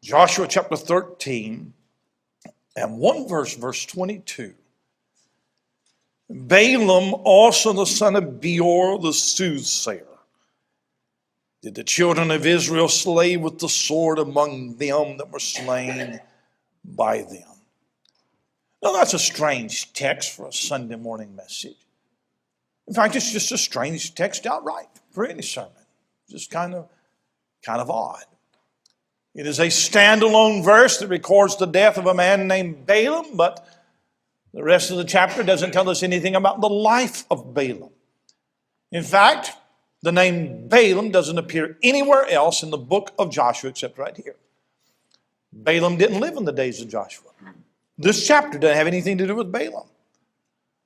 Joshua chapter 13 and one verse 22. Balaam also the son of Beor the soothsayer did the children of Israel slay with the sword among them that were slain by them. Now that's a strange text for a Sunday morning message. In fact, it's just a strange text outright for any sermon. Just kind of odd. It is a standalone verse that records the death of a man named Balaam, but the rest of the chapter doesn't tell us anything about the life of Balaam. In fact, the name Balaam doesn't appear anywhere else in the book of Joshua except right here. Balaam didn't live in the days of Joshua. This chapter doesn't have anything to do with Balaam.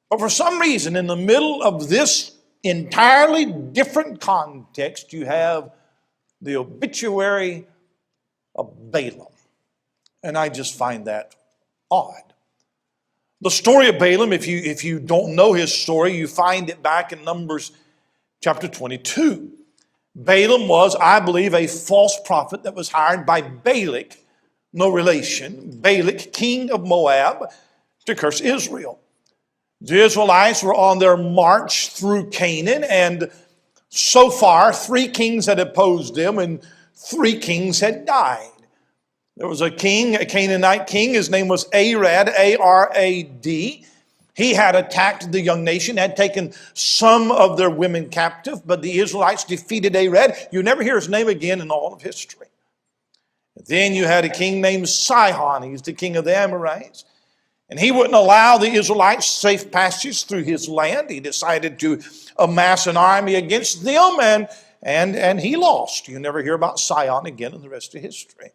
But for some reason, in the middle of this entirely different context, you have the obituary of Balaam. And I just find that odd. The story of Balaam, if you don't know his story, you find it back in Numbers chapter 22. Balaam was, I believe, a false prophet that was hired by Balak, no relation, Balak, king of Moab, to curse Israel. The Israelites were on their march through Canaan, and so far 3 kings had opposed them, and 3 kings had died. There was a king, a Canaanite king. His name was Arad, A-R-A-D. He had attacked the young nation, had taken some of their women captive, but the Israelites defeated Arad. You never hear his name again in all of history. Then you had a king named Sihon. He's the king of the Amorites. And he wouldn't allow the Israelites safe passage through his land. He decided to amass an army against them, and he lost. You never hear about Sihon again in the rest of history.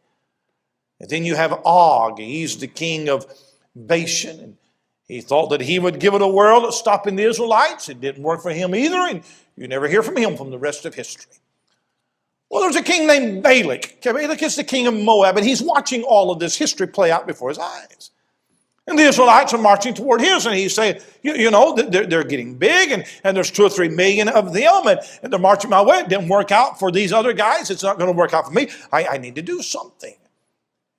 And then you have Og. He's the king of Bashan. And he thought that he would give it a whirl at stopping the Israelites. It didn't work for him either, and you never hear from him from the rest of history. Well, there's a king named Balak. Balak is the king of Moab, and he's watching all of this history play out before his eyes. And the Israelites are marching toward his, and he's saying, you know, they're getting big, and there's 2 or 3 million of them, and they're marching my way. It didn't work out for these other guys. It's not going to work out for me. I need to do something.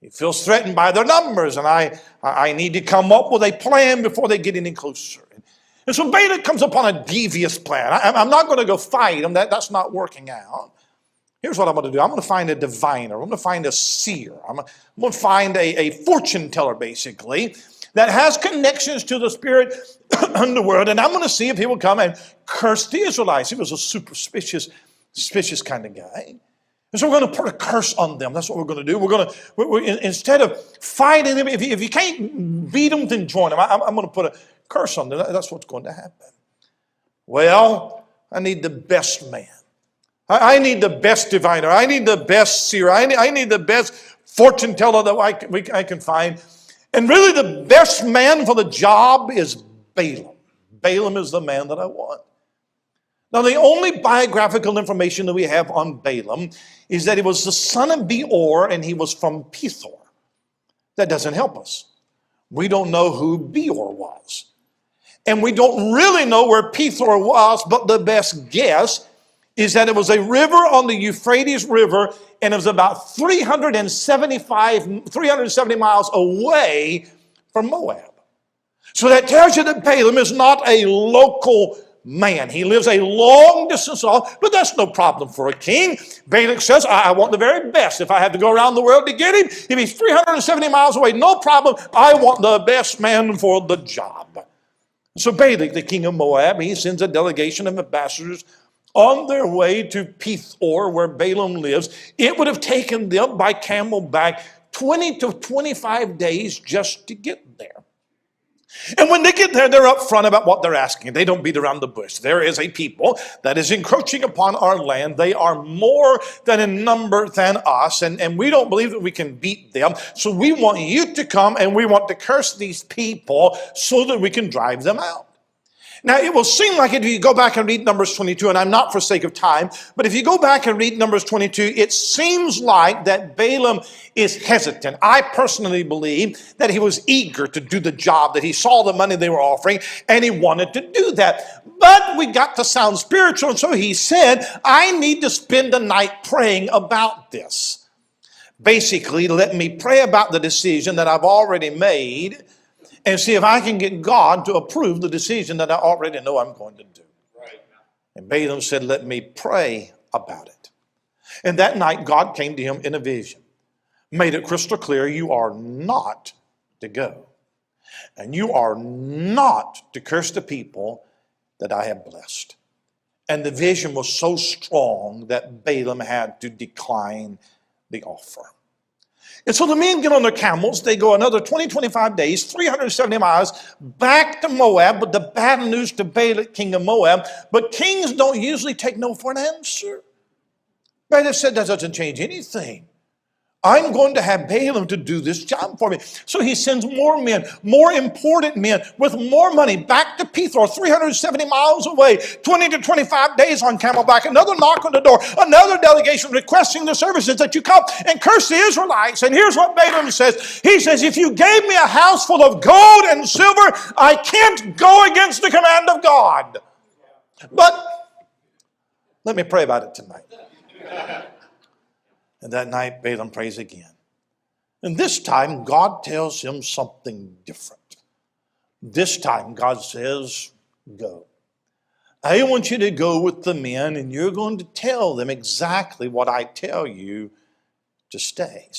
He feels threatened by their numbers, and I need to come up with a plan before they get any closer. And so Balak comes upon a devious plan. I'm not going to go fight them. That's not working out. Here's what I'm going to do. I'm going to find a diviner. I'm going to find a seer. I'm going to find a fortune teller, basically, that has connections to the spirit underworld, and I'm going to see if he will come and curse the Israelites. He was a suspicious kind of guy. And so we're going to put a curse on them. That's what we're going to do. We're instead of fighting them, if you can't beat them, then join them. I'm going to put a curse on them. That's what's going to happen. Well, I need the best man. I need the best diviner. I need the best seer. I need the best fortune teller that I can find. And really the best man for the job is Balaam. Balaam is the man that I want. Now the only biographical information that we have on Balaam is that he was the son of Beor and he was from Pethor. That doesn't help us. We don't know who Beor was. And we don't really know where Pethor was, but the best guess is that it was a river on the Euphrates River, and it was about 370 miles away from Moab. So that tells you that Balaam is not a local man. He lives a long distance off, but that's no problem for a king. Balak says, I want the very best. If I have to go around the world to get him, if he's 370 miles away, no problem. I want the best man for the job. So Balak, the king of Moab, he sends a delegation of ambassadors on their way to Pethor, where Balaam lives. It would have taken them by camelback 20 to 25 days just to get there. And when they get there, they're upfront about what they're asking. They don't beat around the bush. There is a people that is encroaching upon our land. They are more than in number than us, and we don't believe that we can beat them. So we want you to come, and we want to curse these people so that we can drive them out. Now, it will seem like it if you go back and read Numbers 22, and I'm not for sake of time, but if you go back and read Numbers 22, it seems like that Balaam is hesitant. I personally believe that he was eager to do the job, that he saw the money they were offering, and he wanted to do that. But we got to sound spiritual, and so he said, I need to spend the night praying about this. Basically, let me pray about the decision that I've already made and see if I can get God to approve the decision that I already know I'm going to do. And Balaam said, let me pray about it. And that night, God came to him in a vision, made it crystal clear, you are not to go. And you are not to curse the people that I have blessed. And the vision was so strong that Balaam had to decline the offer. And so the men get on their camels. They go another 25 days, 370 miles back to Moab. But the bad news to Balak, king of Moab. But kings don't usually take no for an answer. Balak said, that doesn't change anything. I'm going to have Balaam to do this job for me. So he sends more men, more important men with more money back to Pethor, 370 miles away, 20 to 25 days on camelback. Another knock on the door, another delegation requesting the services that you come and curse the Israelites. And here's what Balaam says. He says, if you gave me a house full of gold and silver, I can't go against the command of God. But let me pray about it tonight. And that night, Balaam prays again. And this time, God tells him something different. This time, God says, go. I want you to go with the men, and you're going to tell them exactly what I tell you to say.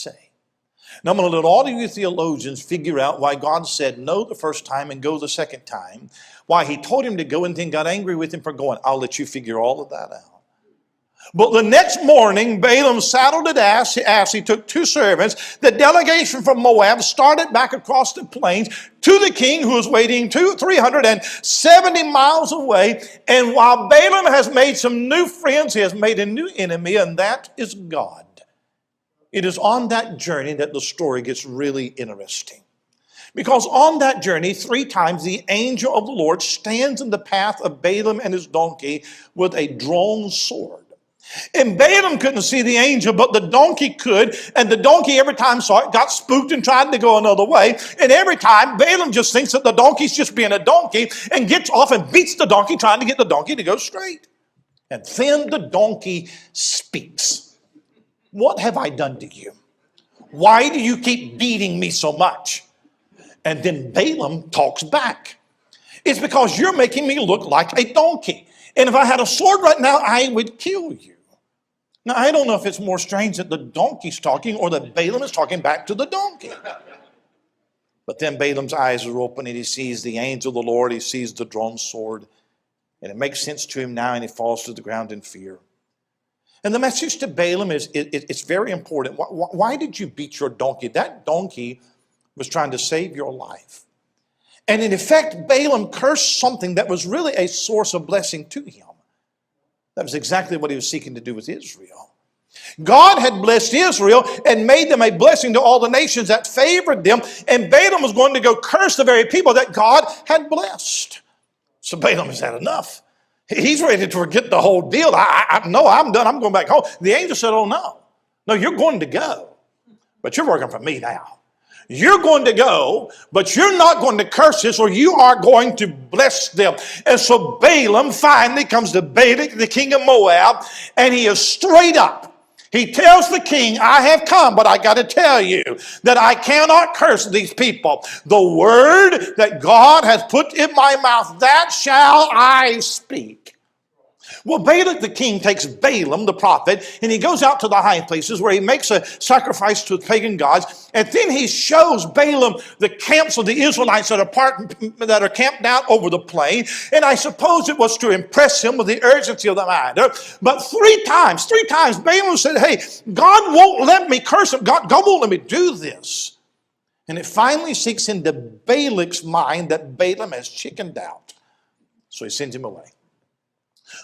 Now, I'm going to let all of you theologians figure out why God said no the first time and go the second time, why he told him to go and then got angry with him for going. I'll let you figure all of that out. But the next morning, Balaam saddled an ass. He took 2 servants. The delegation from Moab started back across the plains to the king, who was waiting 370 miles away. And while Balaam has made some new friends, he has made a new enemy, and that is God. It is on that journey that the story gets really interesting. Because on that journey, 3 times the angel of the Lord stands in the path of Balaam and his donkey with a drawn sword. And Balaam couldn't see the angel, but the donkey could. And the donkey, every time saw it, got spooked and tried to go another way. And every time, Balaam just thinks that the donkey's just being a donkey and gets off and beats the donkey, trying to get the donkey to go straight. And then the donkey speaks. What have I done to you? Why do you keep beating me so much? And then Balaam talks back. It's because you're making me look like a donkey. And if I had a sword right now, I would kill you. Now, I don't know if it's more strange that the donkey's talking or that Balaam is talking back to the donkey. But then Balaam's eyes are open and he sees the angel of the Lord. He sees the drawn sword. And it makes sense to him now, and he falls to the ground in fear. And the message to Balaam is, it's very important. Why did you beat your donkey? That donkey was trying to save your life. And in effect, Balaam cursed something that was really a source of blessing to him. That was exactly what he was seeking to do with Israel. God had blessed Israel and made them a blessing to all the nations that favored them. And Balaam was going to go curse the very people that God had blessed. So Balaam has had enough. He's ready to forget the whole deal. No, I'm done. I'm going back home. The angel said, oh, no. No, you're going to go. But you're working for me now. You're going to go, but you're not going to curse this, or you are going to bless them. And so Balaam finally comes to Balak, the king of Moab, and he is straight up. He tells the king, I have come, but I got to tell you that I cannot curse these people. The word that God has put in my mouth, that shall I speak. Well, Balak the king takes Balaam the prophet, and he goes out to the high places where he makes a sacrifice to the pagan gods, and then he shows Balaam the camps of the Israelites that are camped out over the plain. And I suppose it was to impress him with the urgency of the matter. But three times, Balaam said, hey, God won't let me curse him. God won't let me do this. And it finally sinks into Balak's mind that Balaam has chickened out. So he sends him away.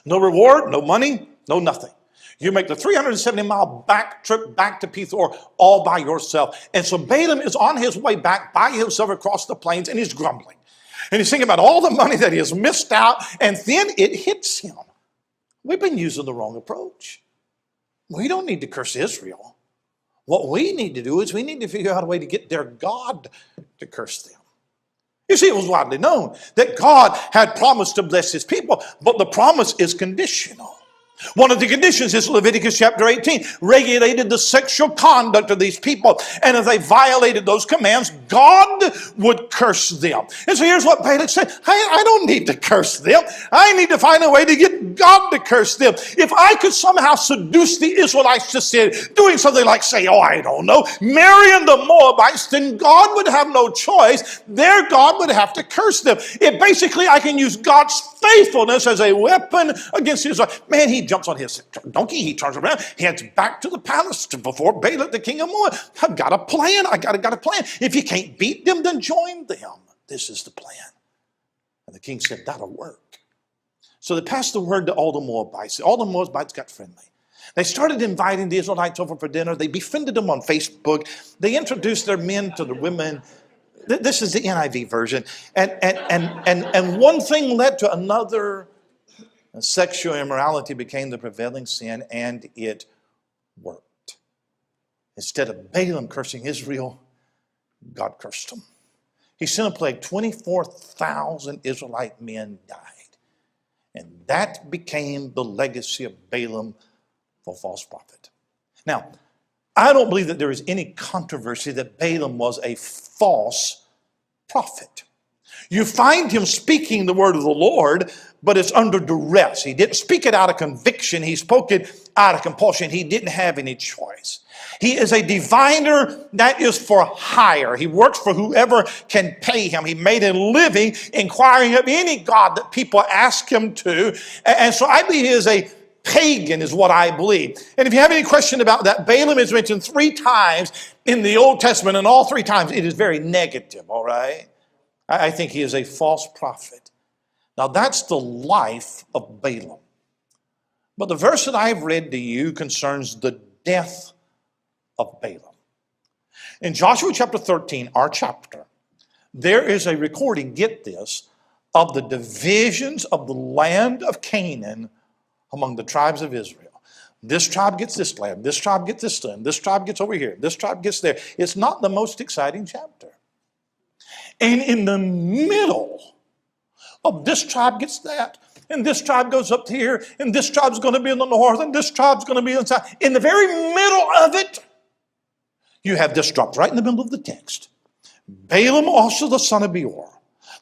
No reward, no money, no nothing. You make the 370-mile back trip back to Pethor all by yourself. And so Balaam is on his way back by himself across the plains, and he's grumbling. And he's thinking about all the money that he has missed out, and then it hits him. We've been using the wrong approach. We don't need to curse Israel. What we need to do is we need to figure out a way to get their God to curse them. You see, it was widely known that God had promised to bless his people, but the promise is conditional. One of the conditions is Leviticus chapter 18, regulated the sexual conduct of these people. And if they violated those commands, God would curse them. And so here's what Balak said, I don't need to curse them. I need to find a way to get God to curse them. If I could somehow seduce the Israelites to sin, doing something like say, I don't know, marrying the Moabites, then God would have no choice. Their God would have to curse them. If basically I can use God's faithfulness as a weapon against Israel. Man, he jumps on his donkey, he turns around, he heads back to the palace before Balak, the king of Moab. I've got a plan. I got a plan. If you can't beat them, then join them. This is the plan. And the king said, that'll work. So they passed the word to all the Moabites. All the Moabites got friendly. They started inviting the Israelites over for dinner. They befriended them on Facebook. They introduced their men to the women. This is the NIV version. And one thing led to another. Sexual immorality became the prevailing sin, and it worked. Instead of Balaam cursing Israel, God cursed them. He sent a plague. 24,000 Israelite men died. And that became the legacy of Balaam, the false prophet. Now, I don't believe that there is any controversy that Balaam was a false prophet. You find him speaking the word of the Lord, but it's under duress. He didn't speak it out of conviction. He spoke it out of compulsion. He didn't have any choice. He is a diviner that is for hire. He works for whoever can pay him. He made a living inquiring of any god that people ask him to. And so I believe he is a pagan, is what I believe. And if you have any question about that, Balaam is mentioned 3 times in the Old Testament, and all 3 times it is very negative, all right? I think he is a false prophet. Now that's the life of Balaam. But the verse that I've read to you concerns the death of Balaam. In Joshua chapter 13, our chapter, there is a recording, get this, of the divisions of the land of Canaan among the tribes of Israel. This tribe gets this land, this tribe gets this land, this tribe gets over here, this tribe gets there. It's not the most exciting chapter. And in the middle of this tribe gets that, and this tribe goes up here, and this tribe's going to be in the north, and this tribe's going to be in the south. In the very middle of it, you have this dropped right in the middle of the text. Balaam also the son of Beor,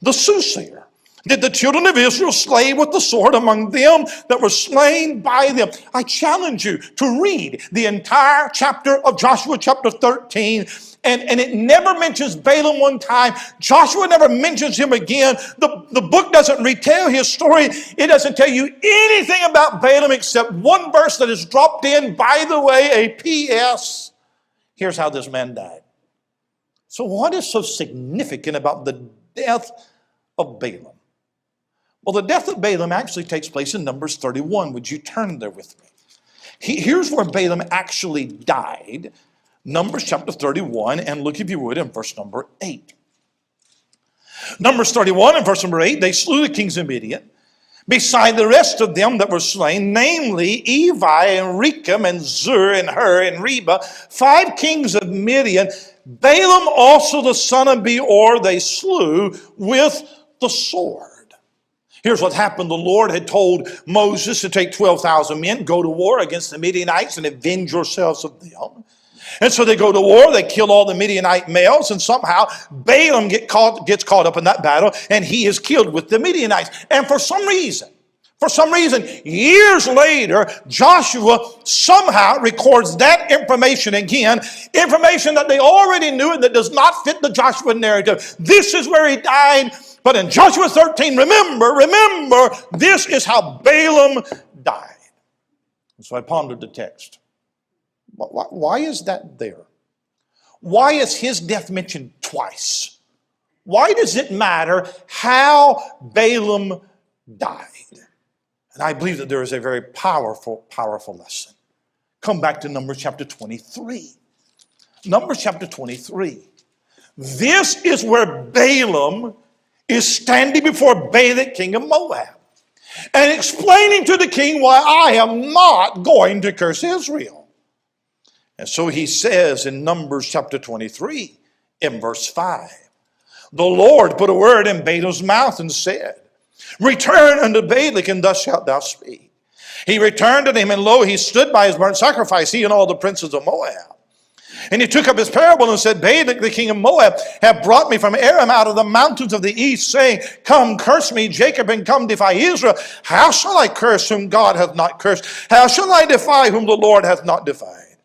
the soothsayer, did the children of Israel slay with the sword among them that were slain by them. I challenge you to read the entire chapter of Joshua chapter 13. And it never mentions Balaam one time. Joshua never mentions him again. The book doesn't retell his story. It doesn't tell you anything about Balaam except one verse that is dropped in, by the way, a P.S. Here's how this man died. So what is so significant about the death of Balaam? Well, the death of Balaam actually takes place in Numbers 31. Would you turn there with me? Here's where Balaam actually died. Numbers chapter 31, and look if you would in verse number 8. Numbers 31 and verse number 8, they slew the kings of Midian, beside the rest of them that were slain, namely Evi and Recham and Zur and Hur and Reba, 5 kings of Midian. Balaam also the son of Beor they slew with the sword. Here's what happened. The Lord had told Moses to take 12,000 men, go to war against the Midianites and avenge yourselves of them. And so they go to war, they kill all the Midianite males, and somehow Balaam gets caught up in that battle, and he is killed with the Midianites. And for some reason, years later, Joshua somehow records that information again, information that they already knew and that does not fit the Joshua narrative. This is where he died. But in Joshua 13, remember, this is how Balaam died. And so I pondered the text. Why is that there? Why is his death mentioned twice? Why does it matter how Balaam died? And I believe that there is a very powerful lesson. Come back to Numbers chapter 23. Numbers chapter 23. This is where Balaam is standing before Balak, king of Moab, and explaining to the king why I am not going to curse Israel. And so he says in Numbers chapter 23, in verse 5, the Lord put a word in Balaam's mouth and said, return unto Balak, and thus shalt thou speak. He returned to him, and lo, he stood by his burnt sacrifice, he and all the princes of Moab. And he took up his parable and said, Balak, the king of Moab, have brought me from Aram out of the mountains of the east, saying, come, curse me, Jacob, and come defy Israel. How shall I curse whom God hath not cursed? How shall I defy whom the Lord hath not defied?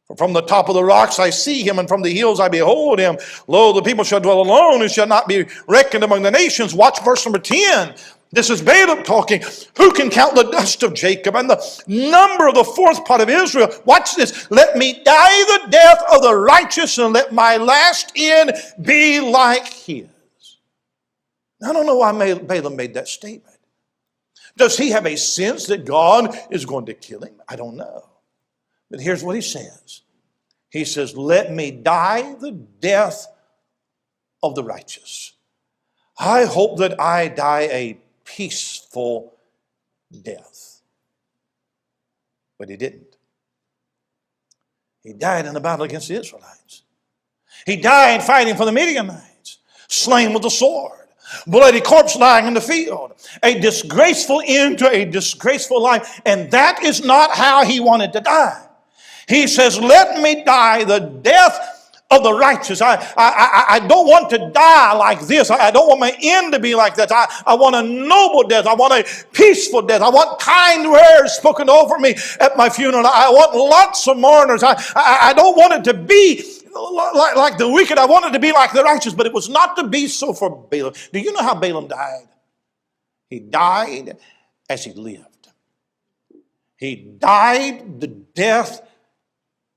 For from the top of the rocks I see him, and from the hills I behold him. Lo, the people shall dwell alone, and shall not be reckoned among the nations. Watch verse number 10. This is Balaam talking. Who can count the dust of Jacob and the number of the fourth part of Israel? Watch this. Let me die the death of the righteous, and let my last end be like his. I don't know why Balaam made that statement. Does he have a sense that God is going to kill him? I don't know. But here's what he says. He says, let me die the death of the righteous. I hope that I die a peaceful death. But he didn't. He died in the battle against the Israelites. He died fighting for the Midianites, slain with the sword, bloody corpse lying in the field, a disgraceful end to a disgraceful life. And that is not how he wanted to die. He says, let me die the death of the righteous. I don't want to die like this. I don't want my end to be like that. I want a noble death. I want a peaceful death. I want kind words spoken over me at my funeral. I want lots of mourners. I don't want it to be like the wicked. I want it to be like the righteous. But it was not to be so for Balaam. Do you know how Balaam died? He died as he lived. He died the death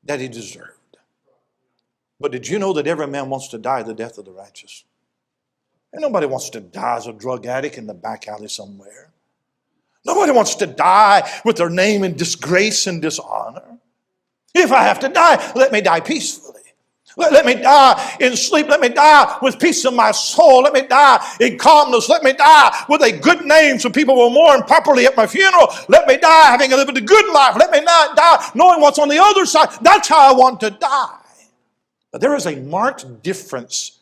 that he deserved. But did you know that every man wants to die the death of the righteous? And nobody wants to die as a drug addict in the back alley somewhere. Nobody wants to die with their name in disgrace and dishonor. If I have to die, let me die peacefully. Let me die in sleep. Let me die with peace in my soul. Let me die in calmness. Let me die with a good name so people will mourn properly at my funeral. Let me die having lived a good life. Let me not die knowing what's on the other side. That's how I want to die. But there is a marked difference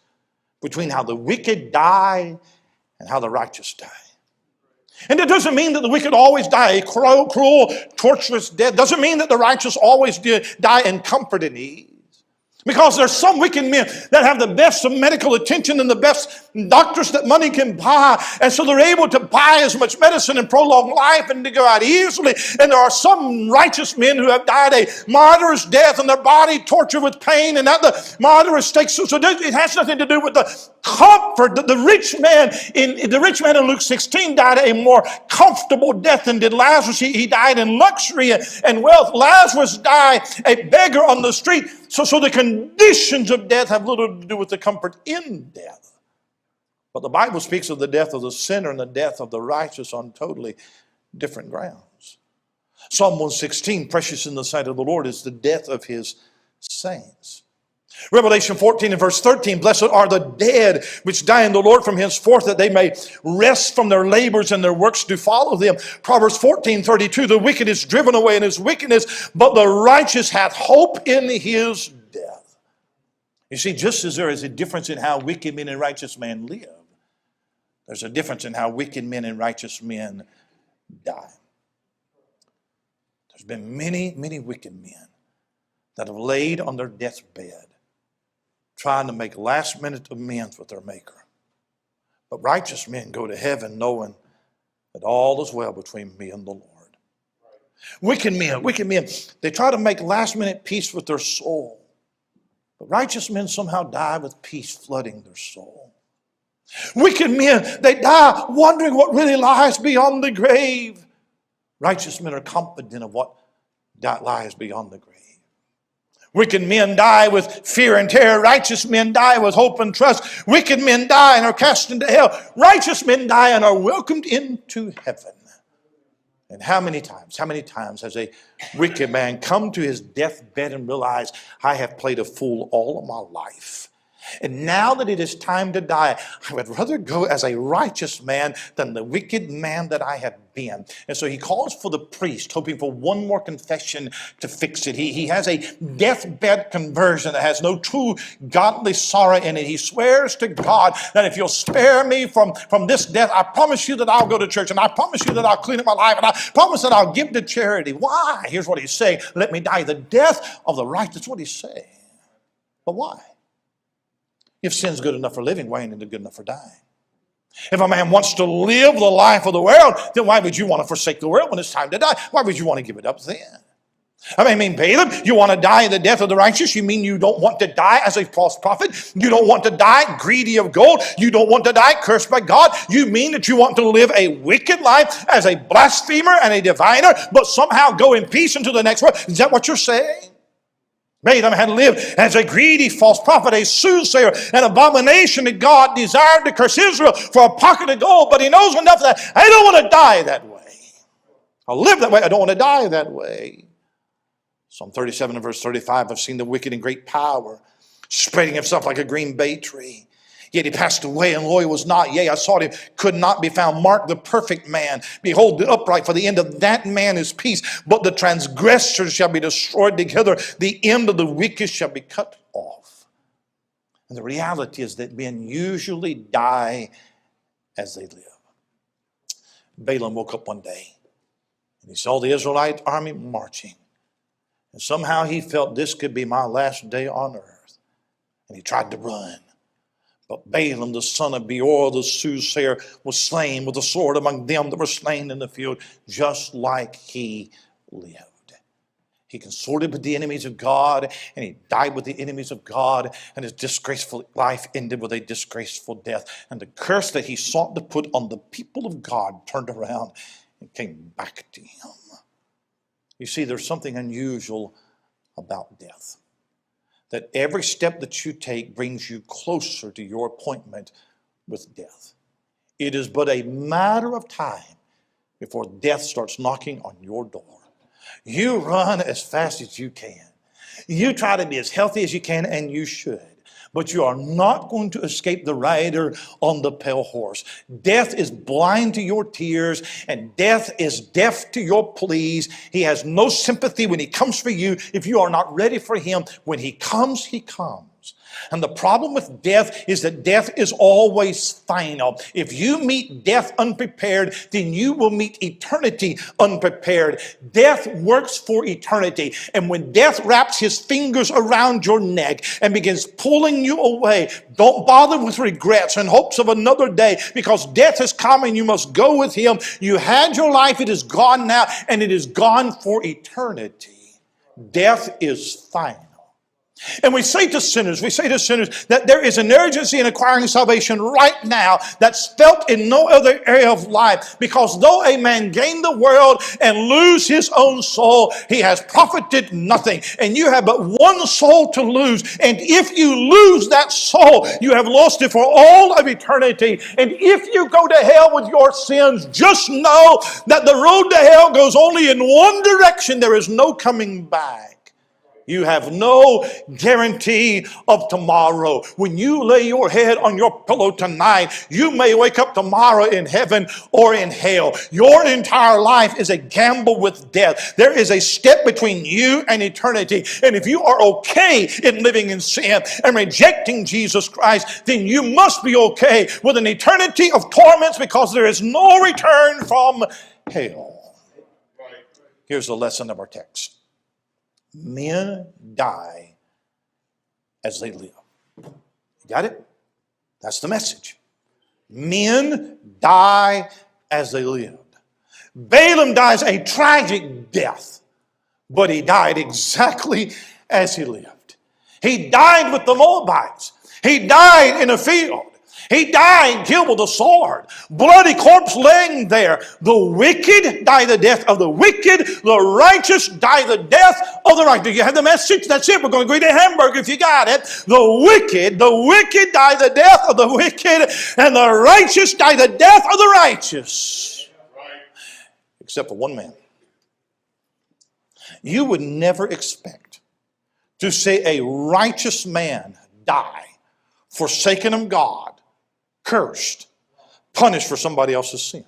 between how the wicked die and how the righteous die. And it doesn't mean that the wicked always die a cruel, torturous death. It doesn't mean that the righteous always die in comfort and ease. Because there's some wicked men that have the best of medical attention and the best doctors that money can buy. And so they're able to buy as much medicine and prolong life and to go out easily. And there are some righteous men who have died a martyr's death and their body tortured with pain and at the martyr's stake. So it has nothing to do with the comfort. The rich man in Luke 16 died a more comfortable death than did Lazarus. He died in luxury and wealth. Lazarus died a beggar on the street. So the conditions of death have little to do with the comfort in death. But the Bible speaks of the death of the sinner and the death of the righteous on totally different grounds. Psalm 116, precious in the sight of the Lord is the death of his saints. Revelation 14 and verse 13, blessed are the dead which die in the Lord from henceforth, that they may rest from their labors and their works do follow them. Proverbs 14:32, the wicked is driven away in his wickedness, but the righteous hath hope in his death. You see, just as there is a difference in how wicked men and righteous men live, there's a difference in how wicked men and righteous men die. There's been many, many wicked men that have laid on their deathbed trying to make last-minute amends with their Maker. But righteous men go to heaven knowing that all is well between me and the Lord. Wicked men, they try to make last-minute peace with their soul. But righteous men somehow die with peace flooding their soul. Wicked men, they die wondering what really lies beyond the grave. Righteous men are confident of what lies beyond the grave. Wicked men die with fear and terror. Righteous men die with hope and trust. Wicked men die and are cast into hell. Righteous men die and are welcomed into heaven. And how many times has a wicked man come to his deathbed and realized, I have played a fool all of my life. And now that it is time to die, I would rather go as a righteous man than the wicked man that I have been. And so he calls for the priest, hoping for one more confession to fix it. He has a deathbed conversion that has no true godly sorrow in it. He swears to God that if you'll spare me from this death, I promise you that I'll go to church, and I promise you that I'll clean up my life, and I promise that I'll give to charity. Why? Here's what he's saying. Let me die the death of the righteous. That's what he's saying. But why? If sin's good enough for living, why ain't it good enough for dying? If a man wants to live the life of the world, then why would you want to forsake the world when it's time to die? Why would you want to give it up then? I mean, Balaam, you want to die the death of the righteous? You mean you don't want to die as a false prophet? You don't want to die greedy of gold? You don't want to die cursed by God? You mean that you want to live a wicked life as a blasphemer and a diviner, but somehow go in peace into the next world? Is that what you're saying? Balaam had lived as a greedy false prophet, a soothsayer, an abomination that God desired to curse Israel for a pocket of gold, but he knows enough that I don't want to die that way. I'll live that way. I don't want to die that way. Psalm 37 and verse 35, I've seen the wicked in great power, spreading himself like a green bay tree. Yet he passed away, and lo, he was not. Yea, I sought him, could not be found. Mark the perfect man. Behold, the upright, for the end of that man is peace. But the transgressors shall be destroyed together. The end of the wicked shall be cut off. And the reality is that men usually die as they live. Balaam woke up one day, and he saw the Israelite army marching. And somehow he felt this could be my last day on earth. And he tried to run. But Balaam, the son of Beor, the soothsayer, was slain with a sword among them that were slain in the field, just like he lived. He consorted with the enemies of God, and he died with the enemies of God, and his disgraceful life ended with a disgraceful death. And the curse that he sought to put on the people of God turned around and came back to him. You see, there's something unusual about death. That every step that you take brings you closer to your appointment with death. It is but a matter of time before death starts knocking on your door. You run as fast as you can. You try to be as healthy as you can, and you should. But you are not going to escape the rider on the pale horse. Death is blind to your tears, and death is deaf to your pleas. He has no sympathy when he comes for you if you are not ready for him. When he comes, he comes. And the problem with death is that death is always final. If you meet death unprepared, then you will meet eternity unprepared. Death works for eternity. And when death wraps his fingers around your neck and begins pulling you away, don't bother with regrets and hopes of another day, because death has come and you must go with him. You had your life, it is gone now, and it is gone for eternity. Death is final. And we say to sinners that there is an urgency in acquiring salvation right now that's felt in no other area of life. Because though a man gain the world and lose his own soul, he has profited nothing. And you have but one soul to lose. And if you lose that soul, you have lost it for all of eternity. And if you go to hell with your sins, just know that the road to hell goes only in one direction. There is no coming back. You have no guarantee of tomorrow. When you lay your head on your pillow tonight, you may wake up tomorrow in heaven or in hell. Your entire life is a gamble with death. There is a step between you and eternity. And if you are okay in living in sin and rejecting Jesus Christ, then you must be okay with an eternity of torments, because there is no return from hell. Here's the lesson of our text. Men die as they live. You got it? That's the message. Men die as they lived. Balaam dies a tragic death, but he died exactly as he lived. He died with the Moabites. He died in a field. He died killed with a sword. Bloody corpse laying there. The wicked die the death of the wicked. The righteous die the death of the righteous. Do you have the message? That's it. We're going to go eat a hamburger if you got it. The wicked die the death of the wicked. And the righteous die the death of the righteous. Except for one man. You would never expect to see a righteous man die forsaken of God, cursed, punished for somebody else's sin.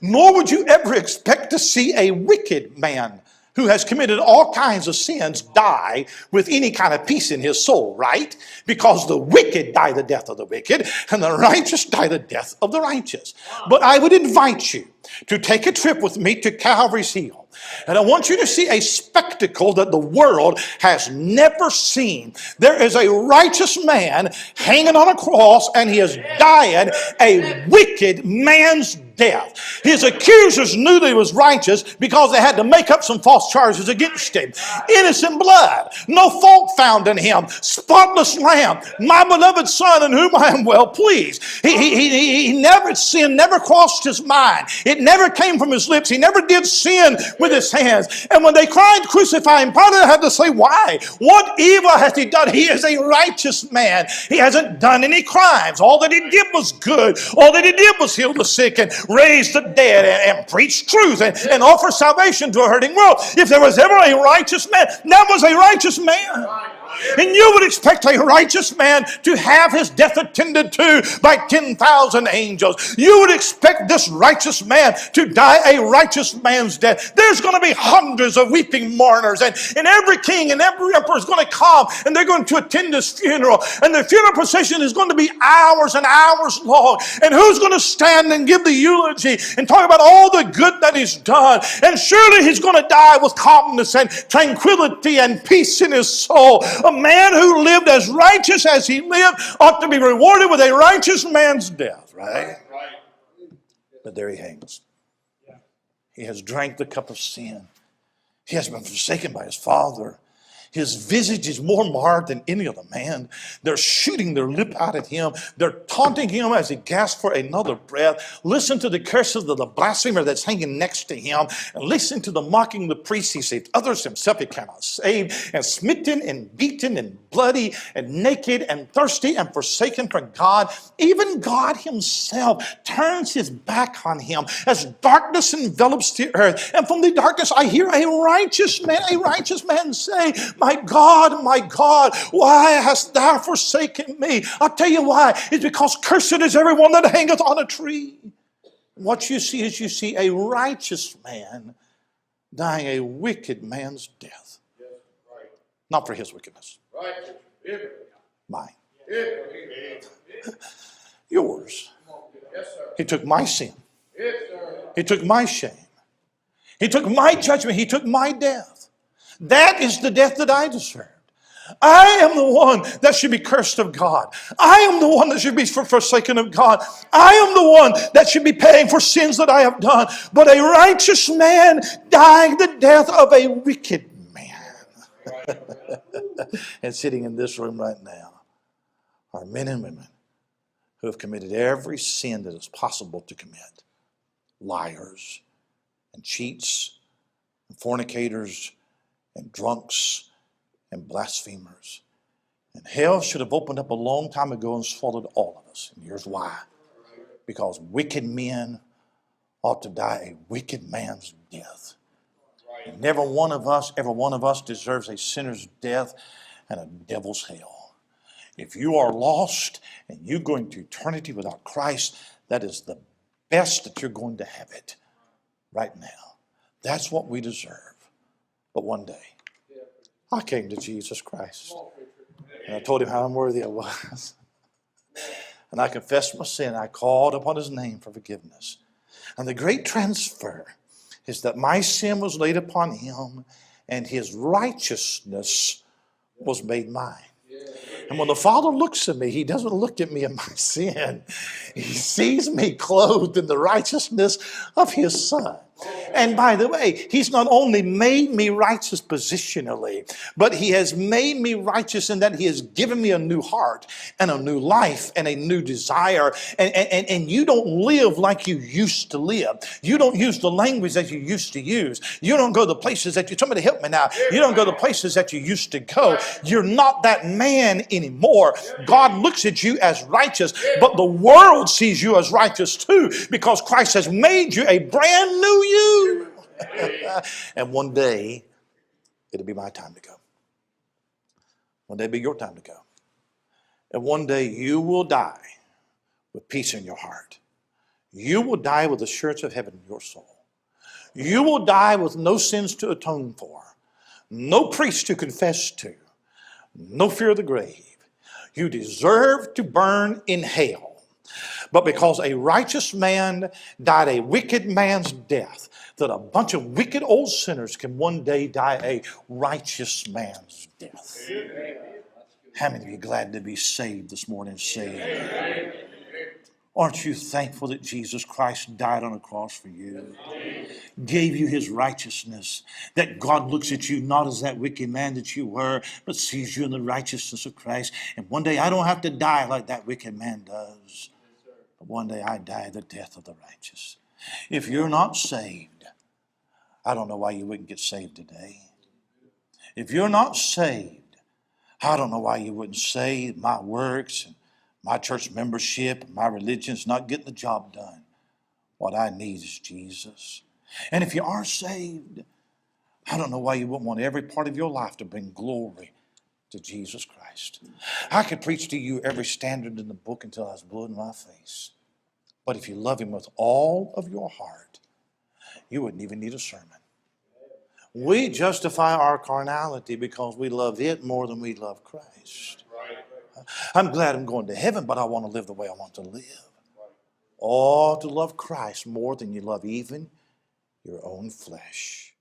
Nor would you ever expect to see a wicked man who has committed all kinds of sins die with any kind of peace in his soul, right? Because the wicked die the death of the wicked, and the righteous die the death of the righteous. But I would invite you to take a trip with me to Calvary's Hill. And I want you to see a spectacle that the world has never seen. There is a righteous man hanging on a cross, and he is dying a wicked man's death. His accusers knew that he was righteous because they had to make up some false charges against him. Innocent blood, no fault found in him, spotless lamb, my beloved son in whom I am well pleased. He never sinned, never crossed his mind. It never came from his lips. He never did sin with his hands. And when they cried, crucify him, Pilate had to say, why? What evil has he done? He is a righteous man. He hasn't done any crimes. All that he did was good. All that he did was heal the sick and raise the dead and preach truth and offer salvation to a hurting world. If there was ever a righteous man, that was a righteous man. And you would expect a righteous man to have his death attended to by 10,000 angels. You would expect this righteous man to die a righteous man's death. There's going to be hundreds of weeping mourners, and every king and every emperor is going to come, and they're going to attend his funeral. And the funeral procession is going to be hours and hours long. And who's going to stand and give the eulogy and talk about all the good that he's done? And surely he's going to die with calmness and tranquility and peace in his soul. A man who lived as righteous as he lived ought to be rewarded with a righteous man's death, right? But there he hangs. He has drank the cup of sin. He has been forsaken by his father. His visage is more marred than any other man. They're shooting their lip out at him. They're taunting him as he gasps for another breath. Listen to the curses of the blasphemer that's hanging next to him. And listen to the mocking of the priest. He saved others, himself he cannot save. And smitten and beaten and bloody and naked and thirsty and forsaken from God. Even God himself turns his back on him as darkness envelops the earth. And from the darkness I hear a righteous man say, my God, why hast thou forsaken me? I'll tell you why. It's because cursed is everyone that hangeth on a tree. What you see is you see a righteous man dying a wicked man's death. Not for his wickedness. Mine. Yours. He took my sin. He took my shame. He took my judgment. He took my death. That is the death that I deserved. I am the one that should be cursed of God. I am the one that should be forsaken of God. I am the one that should be paying for sins that I have done. But a righteous man dying the death of a wicked man. And sitting in this room right now are men and women who have committed every sin that is possible to commit. Liars and cheats and fornicators and drunks and blasphemers. And hell should have opened up a long time ago and swallowed all of us. And here's why. Because wicked men ought to die a wicked man's death. And every one of us deserves a sinner's death and a devil's hell. If you are lost and you're going to eternity without Christ, that is the best that you're going to have it right now. That's what we deserve. But one day, I came to Jesus Christ. And I told him how unworthy I was. And I confessed my sin. I called upon his name for forgiveness. And the great transfer is that my sin was laid upon him and his righteousness was made mine. And when the Father looks at me, he doesn't look at me in my sin. He sees me clothed in the righteousness of his Son. And by the way, he's not only made me righteous positionally, but he has made me righteous in that he has given me a new heart and a new life and a new desire. And you don't live like you used to live. You don't use the language that you used to use. You don't go to places that somebody help me now. You don't go to places that you used to go. You're not that man anymore. God looks at you as righteous, but the world sees you as righteous too, because Christ has made you a brand new you. And one day, it'll be my time to go. One day it'll be your time to go. And one day you will die with peace in your heart. You will die with assurance of heaven in your soul. You will die with no sins to atone for, no priest to confess to, no fear of the grave. You deserve to burn in hell. But because a righteous man died a wicked man's death, that a bunch of wicked old sinners can one day die a righteous man's death. How many of you are glad to be saved this morning? Saved. Aren't you thankful that Jesus Christ died on a cross for you? Gave you his righteousness, that God looks at you not as that wicked man that you were, but sees you in the righteousness of Christ. And one day I don't have to die like that wicked man does, but one day I die the death of the righteous. If you're not saved, I don't know why you wouldn't get saved today. If you're not saved, I don't know why you wouldn't say my works and my church membership and my religion is not getting the job done. What I need is Jesus. And if you are saved, I don't know why you wouldn't want every part of your life to bring glory to Jesus Christ. I could preach to you every standard in the book until I was blue in my face. But if you love him with all of your heart, you wouldn't even need a sermon. We justify our carnality because we love it more than we love Christ. I'm glad I'm going to heaven, but I want to live the way I want to live. Oh, to love Christ more than you love even your own flesh.